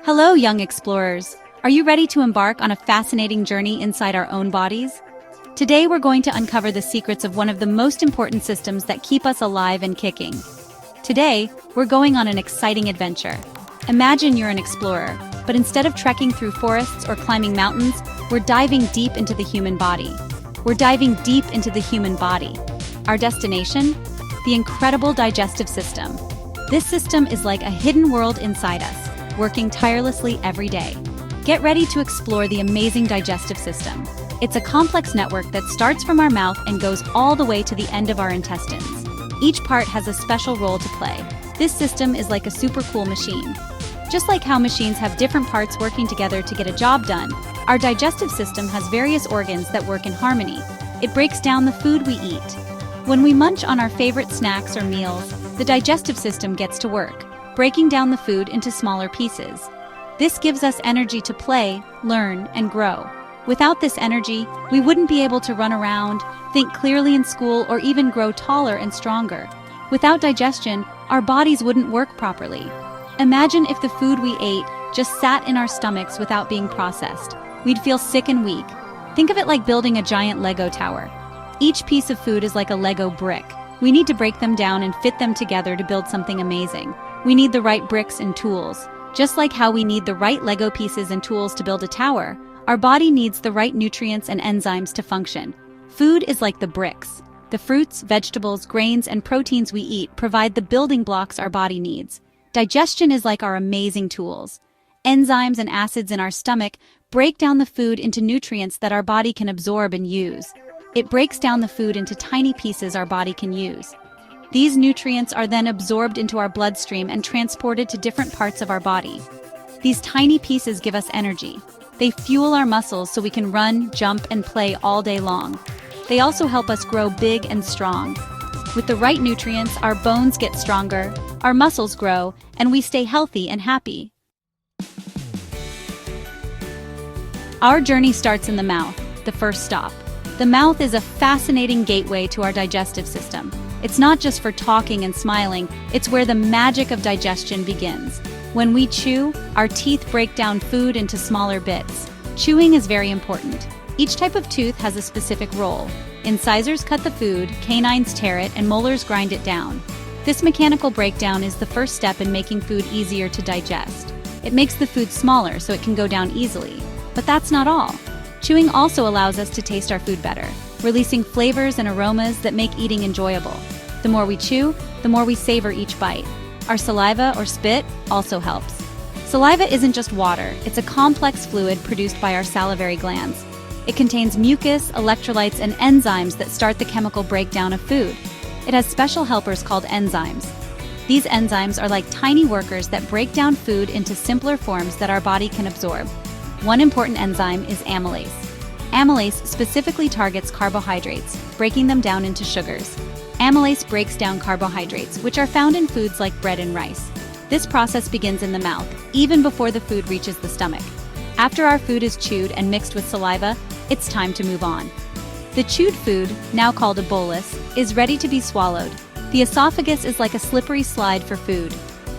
Hello, young explorers. Are you ready to embark on a fascinating journey inside our own bodies? Today we're going to uncover the secrets of one of the most important systems that keep us alive and kicking. Today, we're going on an exciting adventure. Imagine you're an explorer, but instead of trekking through forests or climbing mountains, we're diving deep into the human body. We're diving deep into the human body. Our destination? The incredible digestive system. This system is like a hidden world inside us, working tirelessly every day. Get ready to explore the amazing digestive system. It's a complex network that starts from our mouth and goes all the way to the end of our intestines. Each part has a special role to play. This system is like a super cool machine. Just like how machines have different parts working together to get a job done, our digestive system has various organs that work in harmony. It breaks down the food we eat. When we munch on our favorite snacks or meals, the digestive system gets to work, breaking down the food into smaller pieces. This gives us energy to play, learn, and grow. Without this energy, we wouldn't be able to run around, think clearly in school, or even grow taller and stronger. Without digestion, our bodies wouldn't work properly. Imagine if the food we ate just sat in our stomachs without being processed. We'd feel sick and weak. Think of it like building a giant Lego tower. Each piece of food is like a Lego brick. We need to break them down and fit them together to build something amazing. We need the right bricks and tools. Just like how we need the right Lego pieces and tools to build a tower, our body needs the right nutrients and enzymes to function. Food is like the bricks. The fruits, vegetables, grains, and proteins we eat provide the building blocks our body needs. Digestion is like our amazing tools. Enzymes and acids in our stomach break down the food into nutrients that our body can absorb and use. It breaks down the food into tiny pieces our body can use. These nutrients are then absorbed into our bloodstream and transported to different parts of our body. These tiny pieces give us energy. They fuel our muscles so we can run, jump, and play all day long. They also help us grow big and strong. With the right nutrients, our bones get stronger, our muscles grow, and we stay healthy and happy. Our journey starts in the mouth, the first stop. The mouth is a fascinating gateway to our digestive system. It's not just for talking and smiling, it's where the magic of digestion begins. When we chew, our teeth break down food into smaller bits. Chewing is very important. Each type of tooth has a specific role. Incisors cut the food, canines tear it, and molars grind it down. This mechanical breakdown is the first step in making food easier to digest. It makes the food smaller so it can go down easily. But that's not all. Chewing also allows us to taste our food better, releasing flavors and aromas that make eating enjoyable. The more we chew, the more we savor each bite. Our saliva or spit also helps. Saliva isn't just water, it's a complex fluid produced by our salivary glands. It contains mucus, electrolytes, and enzymes that start the chemical breakdown of food. It has special helpers called enzymes. These enzymes are like tiny workers that break down food into simpler forms that our body can absorb. One important enzyme is amylase. Amylase specifically targets carbohydrates, breaking them down into sugars. Amylase breaks down carbohydrates, which are found in foods like bread and rice. This process begins in the mouth, even before the food reaches the stomach. After our food is chewed and mixed with saliva, it's time to move on. The chewed food, now called a bolus, is ready to be swallowed. The esophagus is like a slippery slide for food.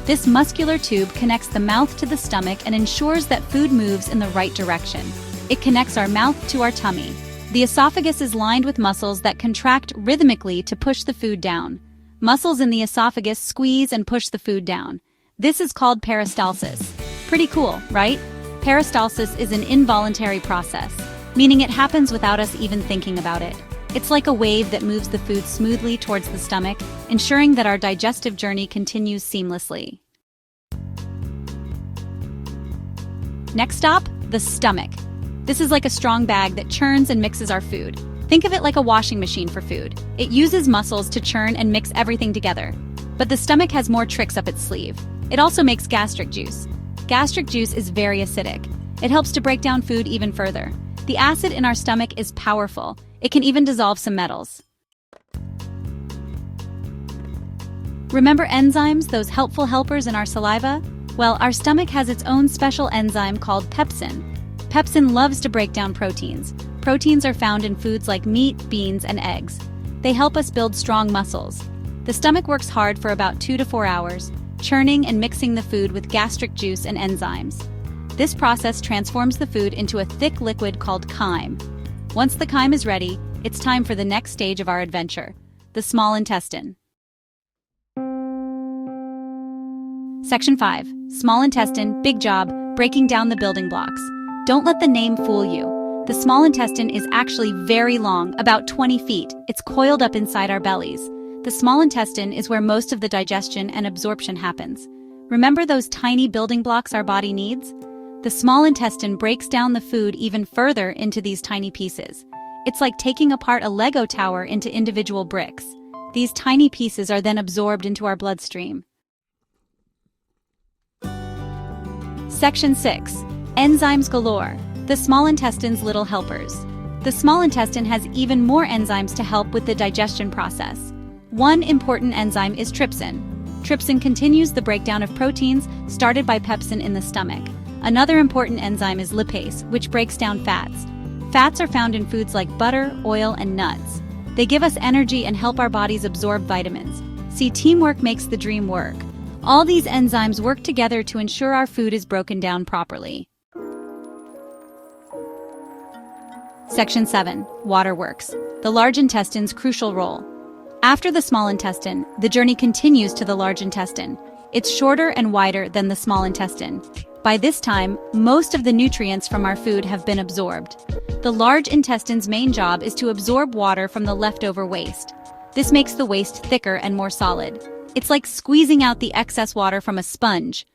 This muscular tube connects the mouth to the stomach and ensures that food moves in the right direction. It connects our mouth to our tummy. The esophagus is lined with muscles that contract rhythmically to push the food down. Muscles in the esophagus squeeze and push the food down. This is called peristalsis. Pretty cool, right? Peristalsis is an involuntary process, meaning it happens without us even thinking about it. It's like a wave that moves the food smoothly towards the stomach, ensuring that our digestive journey continues seamlessly. Next stop, the stomach. This is like a strong bag that churns and mixes our food. Think of it like a washing machine for food. It uses muscles to churn and mix everything together. But the stomach has more tricks up its sleeve. It also makes gastric juice. Gastric juice is very acidic. It helps to break down food even further. The acid in our stomach is powerful. It can even dissolve some metals. Remember enzymes, those helpful helpers in our saliva? Well, our stomach has its own special enzyme called pepsin. Pepsin loves to break down proteins. Proteins are found in foods like meat, beans, and eggs. They help us build strong muscles. The stomach works hard for about 2 to 4 hours. churning and mixing the food with gastric juice and enzymes. This process transforms the food into a thick liquid called chyme. Once the chyme is ready, it's time for the next stage of our adventure, the small intestine. Section 5. Small intestine, big job, breaking down the building blocks. Don't let the name fool you. The small intestine is actually very long, about 20 feet. It's coiled up inside our bellies. The small intestine is where most of the digestion and absorption happens. Remember those tiny building blocks our body needs? The small intestine breaks down the food even further into these tiny pieces. It's like taking apart a Lego tower into individual bricks. These tiny pieces are then absorbed into our bloodstream. Section 6. Enzymes galore. The small intestine's little helpers. The small intestine has even more enzymes to help with the digestion process. One important enzyme is trypsin. Trypsin continues the breakdown of proteins started by pepsin in the stomach. Another important enzyme is lipase, which breaks down fats. Fats are found in foods like butter, oil, and nuts. They give us energy and help our bodies absorb vitamins. See, teamwork makes the dream work. All these enzymes work together to ensure our food is broken down properly. Section 7. Waterworks. The large intestine's crucial role. After the small intestine, the journey continues to the large intestine. It's shorter and wider than the small intestine. By this time, most of the nutrients from our food have been absorbed. The large intestine's main job is to absorb water from the leftover waste. This makes the waste thicker and more solid. It's like squeezing out the excess water from a sponge.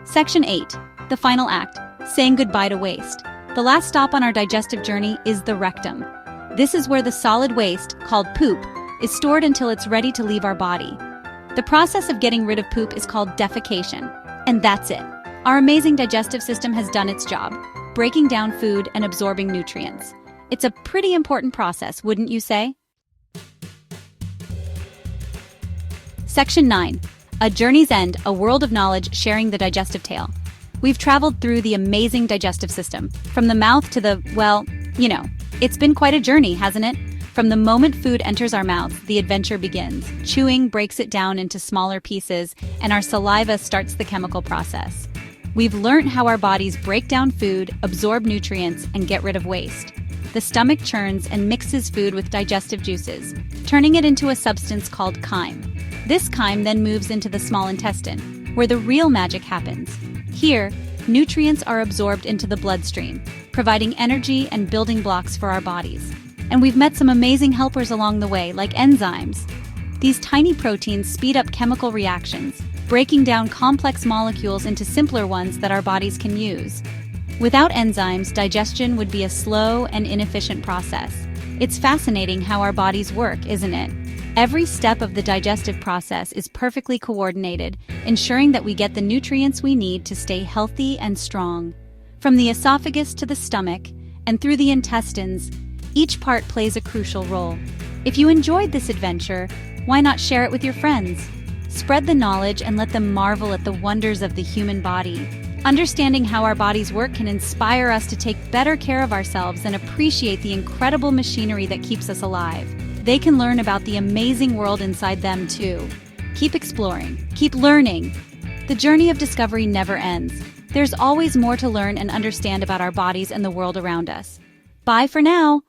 Section 8. The final act. Saying goodbye to waste. The last stop on our digestive journey is the rectum. This is where the solid waste, called poop, is stored until it's ready to leave our body. The process of getting rid of poop is called defecation. And that's it. Our amazing digestive system has done its job, breaking down food and absorbing nutrients. It's a pretty important process, wouldn't you say? Section 9. A Journey's End, a world of knowledge sharing the digestive tale. We've traveled through the amazing digestive system, from the mouth to the, well, it's been quite a journey, hasn't it? From the moment food enters our mouths, the adventure begins. Chewing breaks it down into smaller pieces, and our saliva starts the chemical process. We've learned how our bodies break down food, absorb nutrients, and get rid of waste. The stomach churns and mixes food with digestive juices, turning it into a substance called chyme. This chyme then moves into the small intestine, where the real magic happens. Here, nutrients are absorbed into the bloodstream, providing energy and building blocks for our bodies. And we've met some amazing helpers along the way, like enzymes. These tiny proteins speed up chemical reactions, breaking down complex molecules into simpler ones that our bodies can use. Without enzymes, digestion would be a slow and inefficient process. It's fascinating how our bodies work, isn't it? Every step of the digestive process is perfectly coordinated, ensuring that we get the nutrients we need to stay healthy and strong. From the esophagus to the stomach, and through the intestines, each part plays a crucial role. If you enjoyed this adventure, why not share it with your friends? Spread the knowledge and let them marvel at the wonders of the human body. Understanding how our bodies work can inspire us to take better care of ourselves and appreciate the incredible machinery that keeps us alive. They can learn about the amazing world inside them too. Keep exploring, keep learning. The journey of discovery never ends. There's always more to learn and understand about our bodies and the world around us. Bye for now.